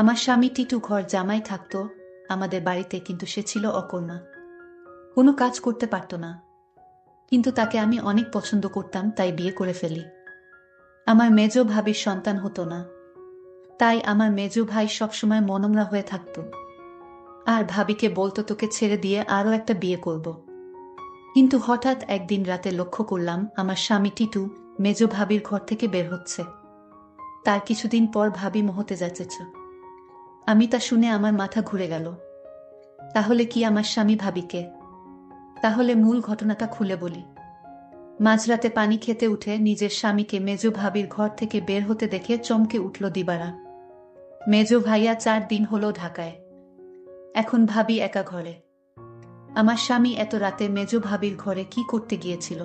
আমার স্বামী টিটু ঘর জামাই থাকতো আমাদের বাড়িতে, কিন্তু সে ছিল অকর্মা, কোনো কাজ করতে পারত না। কিন্তু তাকে আমি অনেক পছন্দ করতাম, তাই বিয়ে করে ফেলি। আমার মেজ ভাবির সন্তান হতো না, তাই আমার মেজ ভাই সবসময় মনমরা হয়ে থাকত আর ভাবিকে বলতো তোকে ছেড়ে দিয়ে আরও একটা বিয়ে করব। কিন্তু হঠাৎ একদিন রাতে লক্ষ্য করলাম আমার স্বামী টিটু মেজ ভাবির ঘর থেকে বের হচ্ছে। তার কিছুদিন পর ভাবি মহতে যাচ্ছে। আমি তা শুনে আমার মাথা ঘুরে গেল। তাহলে কি আমার স্বামী ভাবিকে? তাহলে মূল ঘটনাটা খুলে বলি। মাঝরাতে পানি খেতে উঠে নিজের স্বামীকে মেজ ভাবির ঘর থেকে বের হতে দেখে চমকে উঠল দিবারা। মেজ ভাইয়া 4 দিন হলো ঢাকায়, এখন ভাবি একা ঘরে। আমার স্বামী এত রাতে মেজ ভাবির ঘরে কি করতে গিয়েছিল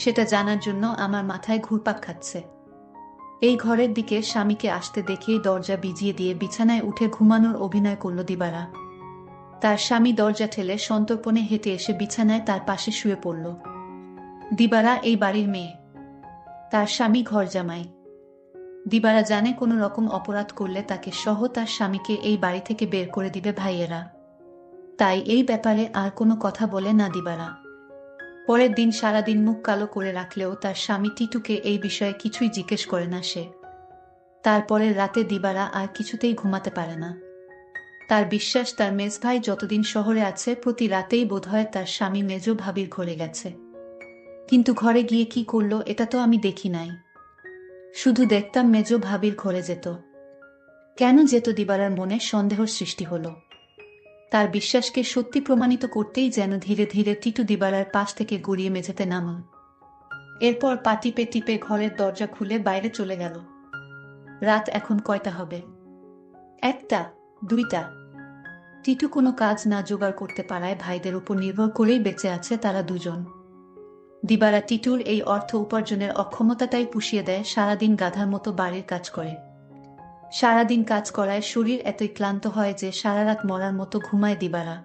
সেটা জানার জন্য আমার মাথায় ঘুরপাক খাচ্ছে। এই ঘরের দিকে স্বামীকে আসতে দেখেই দরজা ভিজিয়ে দিয়ে বিছানায় উঠে ঘুমানোর অভিনয় করল দিবারা। তার স্বামী দরজা ঠেলে সন্তর্পণে হেঁটে এসে বিছানায় তার পাশে শুয়ে পড়ল। দিবারা এই বাড়ির মেয়ে, তার স্বামী ঘর জামাই। দিবারা জানে কোনো রকম অপরাধ করলে তাকে সহ তার স্বামীকে এই বাড়ি থেকে বের করে দিবে ভাইয়েরা, তাই এই ব্যাপারে আর কোনো কথা বলে না দিবারা। পরের দিন সারাদিন মুখ কালো করে রাখলেও তার স্বামী টিটুকে এই বিষয়ে কিছুই জিজ্ঞেস করে না সে। তারপরের রাতে দিবারা আর কিছুতেই ঘুমাতে পারে না। তার বিশ্বাস তার মেজ ভাই যতদিন শহরে আছে প্রতি রাতেই বোধহয় তার স্বামী মেজ ভাবির ঘরে গেছে। কিন্তু ঘরে গিয়ে কি করলো এটা তো আমি দেখি নাই, শুধু দেখতাম মেজ ভাবির ঘরে যেত। কেন যেত দিবারার মনে সন্দেহের সৃষ্টি হলো। তার বিশ্বাসকে সত্যি প্রমাণিত করতেই যেন ধীরে ধীরে টিটু দিবারার পাশ থেকে গড়িয়ে মেঝেতে নামল। এরপর পা টিপে টিপে ঘরের দরজা খুলে বাইরে চলে গেল। রাত এখন কয়টা হবে? 1টা, 2টা। টিটু কোনো কাজ না জোগাড় করতে পারায় ভাইদের উপর নির্ভর করেই বেঁচে আছে তারা দুজন। দিবারা টিটুর এই অর্থ উপার্জনের অক্ষমতাটাই পুষিয়ে দেয়, সারাদিন গাধার মতো বাড়ির কাজ করে। সারাদিন কাজ করায় শরীর এতই ক্লান্ত হয় যে সারারাত মরার মতো ঘুমায় দিবারা।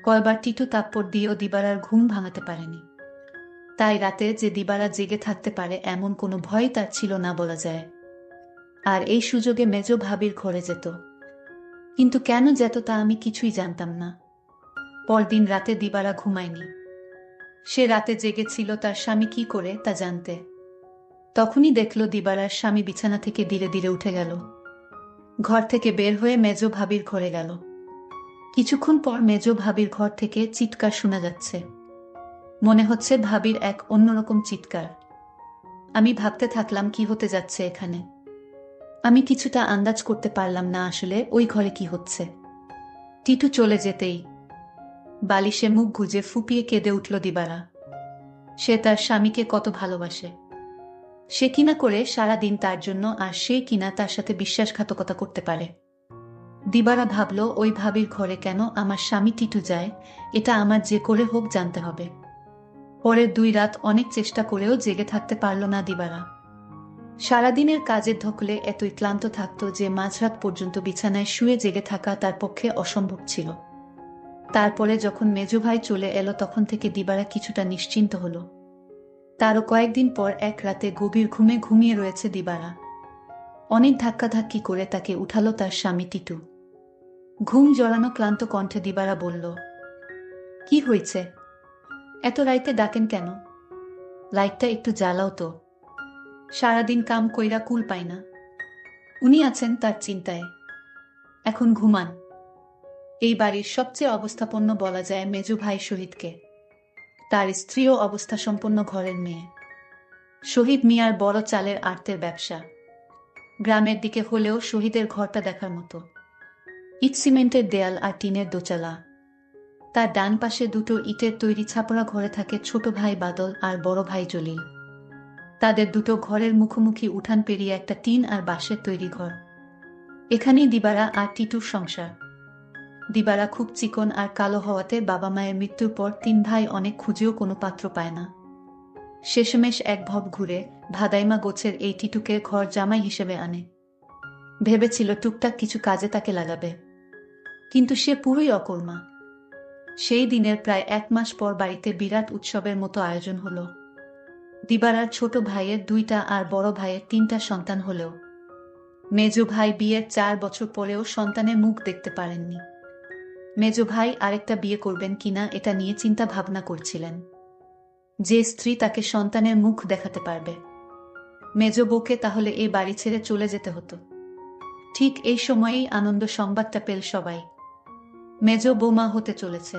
কয়বার টিটু তাপ্পড় দিয়েও দিবারার ঘুম ভাঙাতে পারেনি। তাই রাতে যে দিবারা জেগে থাকতে পারে এমন কোনো ভয় তার ছিল না বলা যায়। আর এই সুযোগে মেজ ভাবির ঘরে যেত। কিন্তু কেন যেত তা আমি কিছুই জানতাম না। পরদিন রাতে দিবারা ঘুমায়নি। সে রাতে জেগেছিল তার স্বামী কি করে তা জানতে। তখনই দেখল দিবারার স্বামী বিছানা থেকে ধীরে ধীরে উঠে গেল। ঘর থেকে বের হয়ে মেজ ভাবির ঘরে গেল। কিছুক্ষণ পর মেজ ভাবির ঘর থেকে চিৎকার শোনা যাচ্ছে। মনে হচ্ছে ভাবির এক অন্যরকম চিৎকার। আমি ভাবতে থাকলাম কি হতে যাচ্ছে এখানে। আমি কিছুটা আন্দাজ করতে পারলাম না আসলে ওই ঘরে কি হচ্ছে। টিটু চলে যেতেই বালিশে মুখ গুজে ফুপিয়ে কেঁদে উঠল দিবারা। সে তার স্বামীকে কত ভালোবাসে, সে কিনা করে সারাদিন তার জন্য, আর সে কিনা তার সাথে বিশ্বাসঘাতকতা করতে পারে। দিবারা ভাবল ওই ভাবির ঘরে কেন আমার স্বামী টিটু যায়, এটা আমার যে করে হোক জানতে হবে। পরের 2 রাত অনেক চেষ্টা করেও জেগে থাকতে পারল না দিবারা। সারাদিনের কাজের ধকলে এতই ক্লান্ত থাকত যে মাঝরাত পর্যন্ত বিছানায় শুয়ে জেগে থাকা তার পক্ষে অসম্ভব ছিল। তারপরে যখন মেজো ভাই চলে এলো তখন থেকে দিবারা কিছুটা নিশ্চিন্ত হলো। তারও কয়েকদিন পর এক রাতে গভীর ঘুমে ঘুমিয়ে রয়েছে দিবারা। অনেক ধাক্কাধাক্কি করে তাকে উঠালো তার স্বামী টিটু। ঘুম জড়ানো ক্লান্ত কণ্ঠে দিবারা বলল, কি হয়েছে? এত রাইতে ডাকেন কেন? লাইটটা একটু জ্বালাও তো। সারাদিন কাম কইরা কুল পাই না। উনি আছেন তার চিন্তায়, এখন ঘুমান। এই বাড়ির সবচেয়ে অবস্থাপন্ন বলা যায় মেজু ভাই শহীদকে। তার স্ত্রীও অবস্থাসম্পন্ন ঘরের মেয়ে। শহীদ মিয়ার বড় চালের আড়তের ব্যবসা। গ্রামের দিকে হলেও শহীদের ঘরটা দেখার মতো। ইট সিমেন্টের দেয়াল আর টিনের দোচালা। তার ডান পাশে দুটো ইটের তৈরি ছাপড়া ঘরে থাকে ছোট ভাই বাদল আর বড় ভাই জলিল। তাদের দুটো ঘরের মুখোমুখি উঠান পেরিয়ে একটা টিন আর বাঁশের তৈরি ঘর। এখানেই দিবারা আর টিটুর সংসার। দিবারা খুব চিকন আর কালো হওয়াতে বাবা মায়ের মৃত্যুর পর 3 ভাই অনেক খুঁজেও কোনো পাত্র পায় না। শেষমেশ এক ভব ঘুরে ভাদাইমা গোছের এই টিটুকে ঘর জামাই হিসেবে আনে। ভেবেছিল টুকটাক কিছু কাজে তাকে লাগাবে, কিন্তু সে পুরোই অকর্মা। সেই দিনের প্রায় 1 মাস পর বাড়িতে বিরাট উৎসবের মতো আয়োজন হলো। দিবারার ছোট ভাইয়ের 2টা আর বড় ভাইয়ের 3টা সন্তান হলেও মেজো ভাই বিয়ের 4 বছর পরেও সন্তানের মুখ দেখতে পারেননি। মেজো ভাই আরেকটা বিয়ে করবেন কিনা এটা নিয়ে চিন্তা ভাবনা করছিলেন। যে স্ত্রী তাকে সন্তানের মুখ দেখাতে পারবে, মেজো বউকে তাহলে এই বাড়ি ছেড়ে চলে যেতে হতো। ঠিক এই সময়েই আনন্দ সংবাদটা পেল সবাই। মেজো বৌমা হতে চলেছে।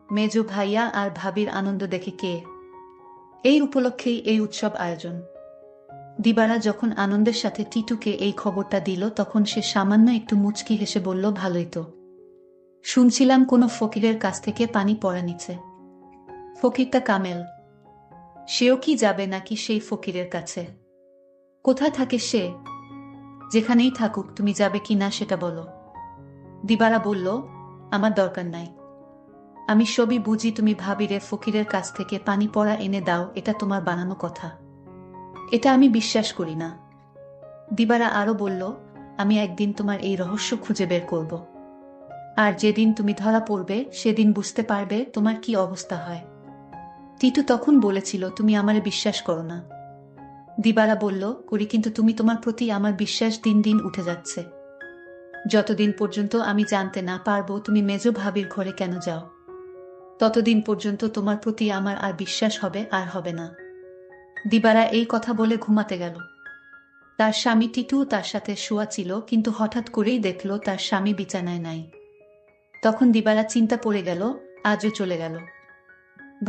মেজো ভাইয়া আর ভাবির আনন্দ দেখে কে। এই উপলক্ষেই এই উৎসব আয়োজন। দিবারা যখন আনন্দের সাথে টিটুকে এই খবরটা দিল তখন সে সামান্য একটু মুচকি হেসে বলল, ভালোই তো। শুনছিলাম কোনো ফকিরের কাছ থেকে পানি পড়া নিচ্ছে। ফকিরটা কামেল। সেও কি যাবে নাকি সেই ফকিরের কাছে? কোথায় থাকে সে? যেখানেই থাকুক, তুমি যাবে কি না সেটা বলো। দিবারা বলল, আমার দরকার নাই। আমি সবই বুঝি, তুমি ভাবিরে ফকিরের কাছ থেকে পানি পড়া এনে দাও, এটা তোমার বানানো কথা। এটা আমি বিশ্বাস করি না। দিবারা আরো বলল, আমি একদিন তোমার এই রহস্য খুঁজে বের করব। আর যেদিন তুমি ধরা পড়বে সেদিন বুঝতে পারবে তোমার কি অবস্থা হয়। টিটু তখন বলেছিল, তুমি আমারে বিশ্বাস করো না। দিবারা বলল, করি, কিন্তু তুমি তোমার প্রতি আমার বিশ্বাস দিন দিন উঠে যাচ্ছে। যতদিন পর্যন্ত আমি জানতে না পারবো তুমি মেজো ভাবির ঘরে কেন যাও, ততদিন পর্যন্ত তোমার প্রতি আমার আর বিশ্বাস হবে আর হবে না। দিবারা এই কথা বলে ঘুমাতে গেল। তার স্বামী টিটু তার সাথে শোয়া ছিল, কিন্তু হঠাৎ করেই দেখল তার স্বামী বিছানায় নাই। তখন দিবারা চিন্তা পড়ে গেল, আজও চলে গেল।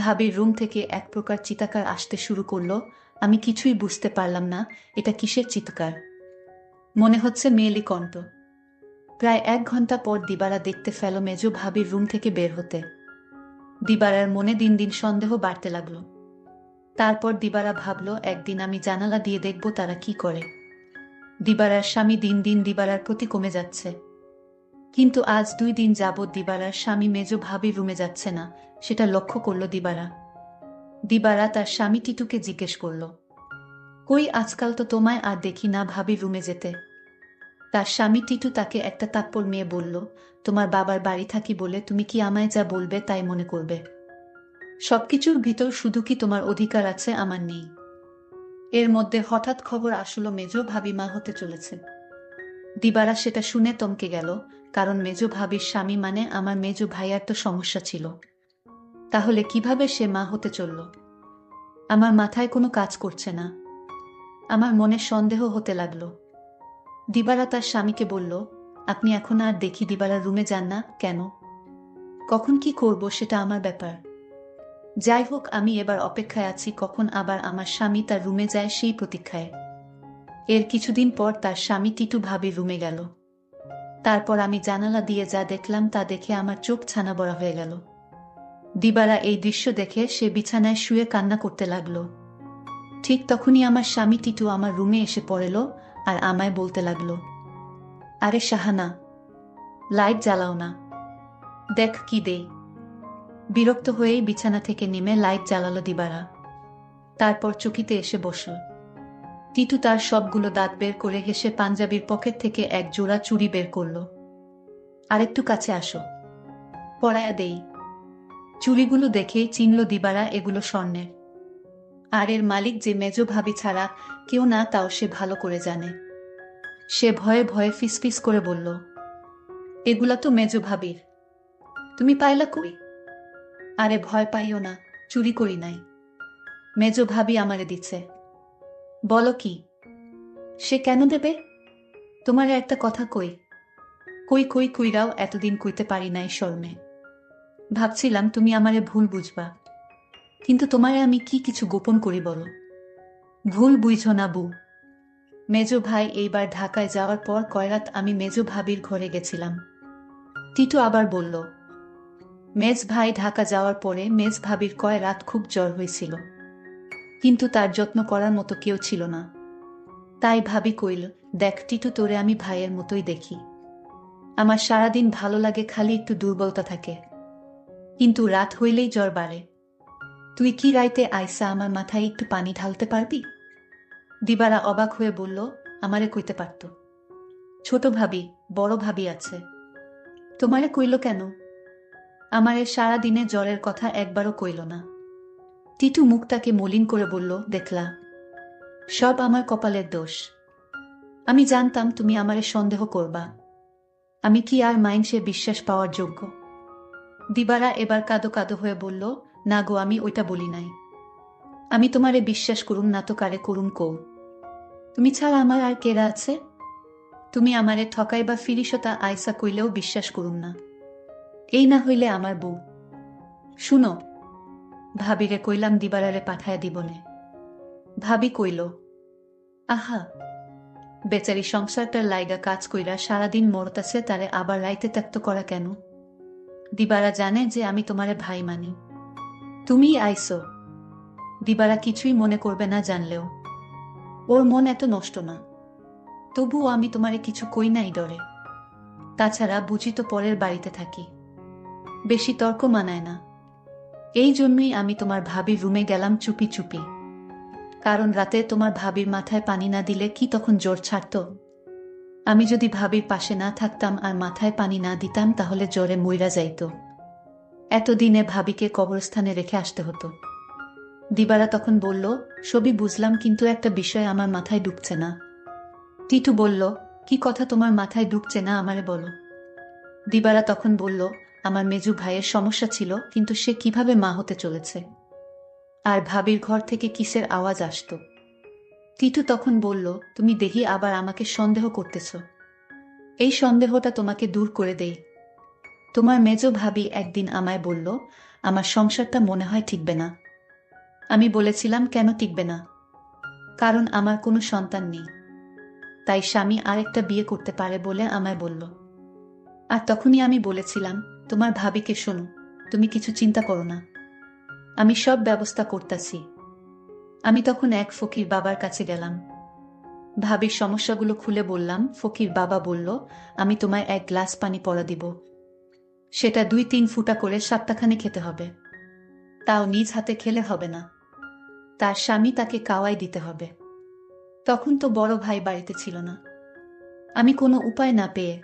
ভাবির রুম থেকে এক প্রকার চিৎকার আসতে শুরু করলো। আমি কিছুই বুঝতে পারলাম না এটা কিসের চিৎকার। মনে হচ্ছে মেয়েলি কণ্ঠ। প্রায় 1 ঘন্টা পর দিবারা দেখতে ফেল মেজো ভাবির রুম থেকে বের হতে। দিবারার মনে দিন দিন সন্দেহ বাড়তে লাগলো। তারপর দিবারা ভাবল, একদিন আমি জানালা দিয়ে দেখব তারা কি করে। দিবারার স্বামী দিন দিন দিবারার প্রতি কমে যাচ্ছে। কিন্তু আজ 2 দিন যাবৎ দিবারার স্বামী মেজো ভাবির রুমে যাচ্ছে না, সেটা লক্ষ্য করল দিবারা। দিবারা তার স্বামী টিটুকে জিজ্ঞেস করল, কই, আজকাল তো তোমায় আর দেখি না ভাবির রুমে যেতে। তার স্বামী টিটু তাকে একটা তাপ্পড় মেয়ে বলল, তোমার বাবার বাড়ি থাকি বলে তুমি কি আমায় যা বলবে তাই মনে করবে? সবকিছুর ভিতর শুধু কি তোমার অধিকার আছে, আমার নেই? এর মধ্যে হঠাৎ খবর আসলো মেজো ভাবি মা হতে চলেছে। দিবারা সেটা শুনে তমকে গেল, কারণ মেজো ভাবির স্বামী মানে আমার মেজো ভাইয়ার তো সমস্যা ছিল। তাহলে কিভাবে সে মা হতে চলল? আমার মাথায় কোনো কাজ করছে না। আমার মনে সন্দেহ হতে লাগলো। দিবারা তার স্বামীকে বলল, আপনি এখন আর দেখি দিবারার রুমে যান না কেন? কখন কি করব সেটা আমার ব্যাপার। যাই হোক, আমি এবার অপেক্ষায় আছি কখন আবার আমার স্বামী তার রুমে যায় সেই প্রতীক্ষায়। এর কিছুদিন পর তার স্বামী টিটু ভাবির রুমে গেল। তারপর আমি জানালা দিয়ে যা দেখলাম তা দেখে আমার চোখ ছানা বড়া হয়ে গেল। দিবারা এই দৃশ্য দেখে সে বিছানায় শুয়ে কান্না করতে লাগলো। ঠিক তখনই আমার স্বামী টিটু আমার রুমে এসে পড়ল আর আমায় বলতে লাগলো, আরে শাহানা, লাইট জ্বালাও না, দেখ কি দেই। বিরক্ত হয়েই বিছানা থেকে নেমে লাইট জ্বালালো দিবারা। তারপর চকিতে এসে বসল। টিটু তার সবগুলো দাঁত বের করে হেসে পাঞ্জাবির পকেট থেকে এক জোড়া চুড়ি বের করল। আরেকটু কাছে আসো, পরায়া দেই। চুড়িগুলো দেখেই চিনল দিবারা এগুলো স্বর্ণের। আর এর মালিক যে মেজো ভাবি ছাড়া কেউ না, তাও সে ভালো করে জানে। সে ভয়ে ভয়ে ফিসফিস করে বলল, এগুলা তো মেজো ভাবির, তুমি পাইলা কই? আরে ভয় পাইও না, চুরি করি নাই, মেজো ভাবি আমারে দিচ্ছে। বলো কি? সে কেন দেবে? তোমারে একটা কথা কই। কই কই কইরাও এতদিন কইতে পারি নাই শর্মে। ভাবছিলাম তুমি আমারে ভুল বুঝবা, কিন্তু তোমারে আমি কি কিছু গোপন করি বলো? ভুল বুঝো না বউ। মেজো ভাই এইবার ঢাকায় যাওয়ার পর কয়রাত আমি মেজো ভাবির ঘরে গেছিলাম। টিটু আবার বলল, মেজ ভাই ঢাকা যাওয়ার পরে মেজ ভাবির কয় রাত খুব জ্বর হয়েছিল, কিন্তু তার যত্ন করার মতো কেউ ছিল না। তাই ভাবি কইল, দেখ টিটু, তোরে আমি ভাইয়ের মতোই দেখি। আমার সারাদিন ভালো লাগে, খালি একটু দুর্বলতা থাকে, কিন্তু রাত হইলেই জ্বর বাড়ে। তুই কি রাইতে আইসা আমার মাথায় একটু পানি ঢালতে পারবি? দিবারা অবাক হয়ে বলল, আমারে কইতে পারত। ছোট ভাবি, বড় ভাবি আছে, তোমারে কইল কেন? আমারে সারা দিনে জ্বরের কথা একবারও কইল না। টিটু মুখটাকে মলিন করে বলল, দেখলা, সব আমার কপালের দোষ। আমি জানতাম তুমি আমারে সন্দেহ করবা। আমি কি আর মাইন্সে বিশ্বাস পাওয়ার যোগ্য? দিবারা এবার কাঁদো কাঁদো হয়ে বলল, না গো, আমি ওইটা বলি নাই। আমি তোমারে বিশ্বাস করুম না তো কারে করুম কও? তুমি ছাড়া আমার আর কেরা আছে? তুমি আমারে ঠকাই বা ফিরিসতা আইসা কইলেও বিশ্বাস করুম না। এই না হইলে আমার বউ। শুনো, ভাবিরে কইলাম দিবারারে পাঠায় দিবনে। ভাবি কইল, আহা, বেচারি সংসারটার লাইগা কাজ কইরা সারাদিন মরতাছে, তারে আবার রাইতে ত্যাক্ত করা কেন? দিবারা জানে যে আমি তোমারে ভাই মানি। তুমিই আইসো, দিবারা কিছুই মনে করবে না জানলেও। ওর মন এত নষ্ট না। তবুও আমি তোমারে কিছু কই নাই ডরে। তাছাড়া বুঝি তো পরের বাড়িতে থাকি, বেশি তর্ক মানায় না। এই জন্যই আমি তোমার ভাবির রুমে গেলাম চুপি চুপি। কারণ রাতে তোমার ভাবির মাথায় পানি না দিলে কি তখন জ্বর ছাড়ত? আমি যদি ভাবির পাশে না থাকতাম আর মাথায় পানি না দিতাম তাহলে জ্বরে মইরা যাইত। এতদিনে ভাবিকে কবরস্থানে রেখে আসতে হতো। দিবারা তখন বলল, সবই বুঝলাম, কিন্তু একটা বিষয় আমার মাথায় ঢুকছে না। টিটু বলল, কি কথা তোমার মাথায় ঢুকছে না আমারে বলো। দিবারা তখন বলল, আমার মেজু ভাইয়ের সমস্যা ছিল, কিন্তু সে কিভাবে মা হতে চলেছে। আর ভাবির ঘর থেকে কিসের আওয়াজ আসতো। টিটু তখন বলল, তুমি দেখি আবার আমাকে সন্দেহ করতেছ। এই সন্দেহটা তোমাকে দূর করে দেই। তোমার মেজ ভাবি একদিন আমায় বলল, আমার সংসারটা মনে হয় টিকবে না। আমি বলেছিলাম, কেন টিকবে না? কারণ আমার কোনো সন্তান নেই, তাই স্বামী আরেকটা বিয়ে করতে পারে বলে আমায় বলল। আর তখনই আমি বলেছিলাম, তোমার ভাবিকে শোনো, তুমি কিছু চিন্তা করো না, আমি সব ব্যবস্থা করতেছি। আমি তখন এক ফকির বাবার কাছে গেলাম। ভাবির সমস্যাগুলো খুলে বললাম। ফকির বাবা বলল, আমি তোমায় এক গ্লাস পানি পড়া দিব। সেটা 2-3 ফুটা করে সপ্তাহখানে খেতে হবে। তাও নিজ হাতে খেলে হবে না, তার স্বামী তাকে কাওয়াই দিতে হবে। তখন তো বড় ভাই বাড়িতে ছিল না। আমি কোনো উপায় না পেয়ে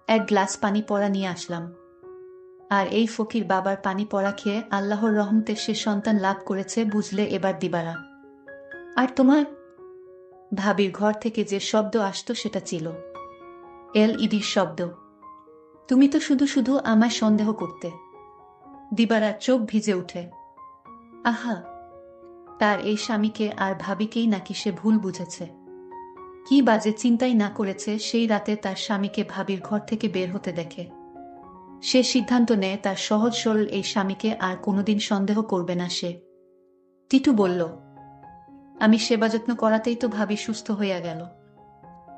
এক গ্লাস পানি পড়া নিয়ে আসলাম। আর এই ফকির বাবার পানি পড়া খেয়ে আল্লাহর রহমতে সে সন্তান লাভ করেছে, বুঝলে এবার দিবারা। আর তোমার ভাবির ঘর থেকে যে শব্দ আসতো সেটা ছিল LED শব্দ। তুমি তো শুধু শুধু আমায় সন্দেহ করতে। দিবারার চোখ ভিজে উঠে। আহা, তার এই স্বামীকে আর ভাবিকেই নাকি সে ভুল বুঝেছে। কি বাজে চিন্তাই না করেছে সেই রাতে তার স্বামীকে ভাবির ঘর থেকে বের হতে দেখে। সে সিদ্ধান্ত নেয় তার সহজ সরল এই স্বামীকে আর কোনোদিন সন্দেহ করবে না সে। টিটু বলল, আমি সেবা যত্ন করাতেই তো ভাবি সুস্থ হইয়া গেল।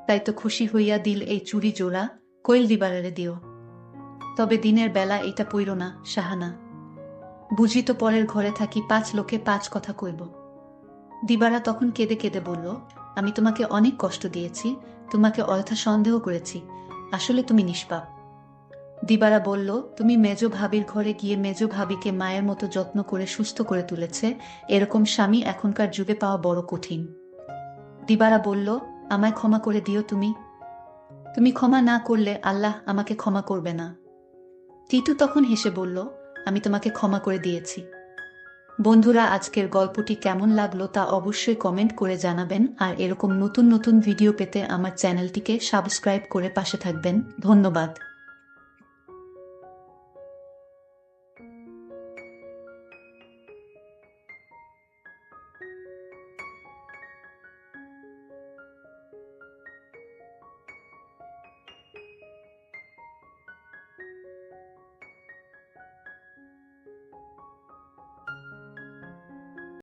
তাই তো খুশি হইয়া দিল এই চুরি জোড়া, কইল দিবারারে দিও। তবে দিনের বেলা এটা পইর না, সাহানা। বুঝি তো পরের ঘরে থাকি, 5 লোকে 5 কথা কইব। দিবারা তখন কেঁদে কেঁদে বলল, আমি তোমাকে অনেক কষ্ট দিয়েছি, তোমাকে অযথা সন্দেহ করেছি, আসলে তুমি নিষ্পাপ। দিবারা বলল, তুমি মেজ ভাবির ঘরে গিয়ে মেজ ভাবিকে মায়ের মতো যত্ন করে সুস্থ করে তুলেছে, এরকম স্বামী এখনকার যুগে পাওয়া বড় কঠিন। দিবারা বলল, আমায় ক্ষমা করে দিও তুমি। তুমি ক্ষমা না করলে আল্লাহ আমাকে ক্ষমা করবে না। টিটু তখন হেসে বলল, আমি তোমাকে ক্ষমা করে দিয়েছি। বন্ধুরা, আজকের গল্পটি কেমন লাগলো তা অবশ্যই কমেন্ট করে জানাবেন, আর এরকম নতুন নতুন ভিডিও পেতে আমার চ্যানেলটিকে সাবস্ক্রাইব করে পাশে থাকবেন। ধন্যবাদ।